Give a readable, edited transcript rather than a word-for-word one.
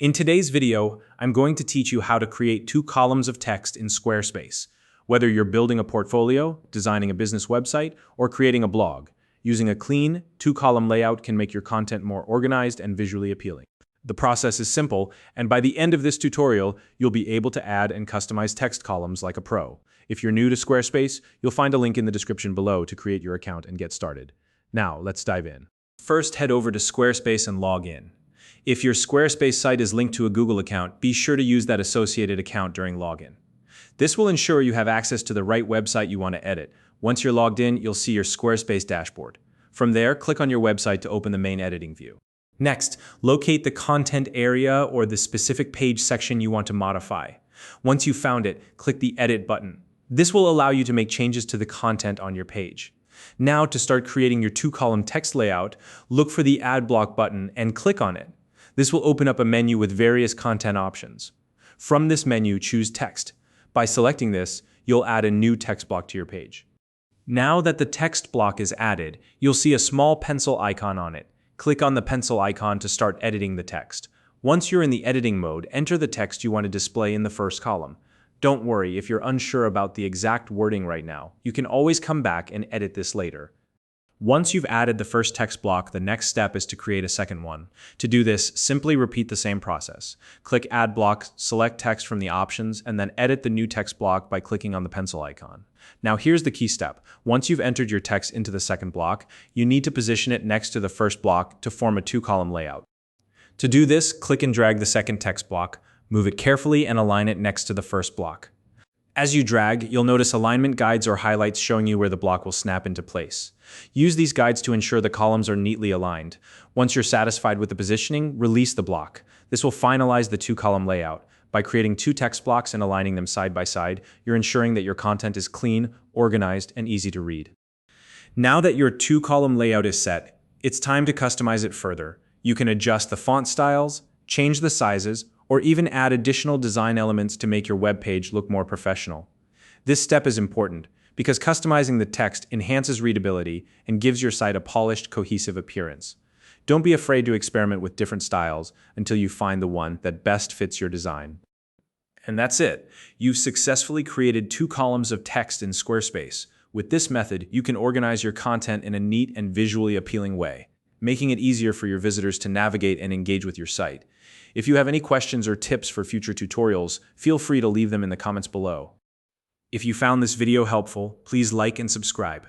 In today's video, I'm going to teach you how to create 2 columns of text in Squarespace. Whether you're building a portfolio, designing a business website, or creating a blog, using a clean 2-column layout can make your content more organized and visually appealing. The process is simple, and by the end of this tutorial, you'll be able to add and customize text columns like a pro. If you're new to Squarespace, you'll find a link in the description below to create your account and get started. Now, let's dive in. First, head over to Squarespace and log in. If your Squarespace site is linked to a Google account, be sure to use that associated account during login. This will ensure you have access to the right website you want to edit. Once you're logged in, you'll see your Squarespace dashboard. From there, click on your website to open the main editing view. Next, locate the content area or the specific page section you want to modify. Once you've found it, click the Edit button. This will allow you to make changes to the content on your page. Now, to start creating your 2-column text layout, look for the Add Block button and click on it. This will open up a menu with various content options. From this menu, choose Text. By selecting this, you'll add a new text block to your page. Now that the text block is added, you'll see a small pencil icon on it. Click on the pencil icon to start editing the text. Once you're in the editing mode, enter the text you want to display in the first column. Don't worry if you're unsure about the exact wording right now. You can always come back and edit this later. Once you've added the first text block, the next step is to create a second one. To do this, simply repeat the same process. Click Add Block, select text from the options, and then edit the new text block by clicking on the pencil icon. Now here's the key step. Once you've entered your text into the second block, you need to position it next to the first block to form a 2-column layout. To do this, click and drag the second text block, move it carefully and align it next to the first block. As you drag, you'll notice alignment guides or highlights showing you where the block will snap into place. Use these guides to ensure the columns are neatly aligned. Once you're satisfied with the positioning, release the block. This will finalize the 2-column layout. By creating 2 text blocks and aligning them side by side, you're ensuring that your content is clean, organized, and easy to read. Now that your 2-column layout is set, it's time to customize it further. You can adjust the font styles, change the sizes, or even add additional design elements to make your web page look more professional. This step is important because customizing the text enhances readability and gives your site a polished, cohesive appearance. Don't be afraid to experiment with different styles until you find the one that best fits your design. And that's it. You've successfully created 2 columns of text in Squarespace. With this method, you can organize your content in a neat and visually appealing way, making it easier for your visitors to navigate and engage with your site. If you have any questions or tips for future tutorials, feel free to leave them in the comments below. If you found this video helpful, please like and subscribe.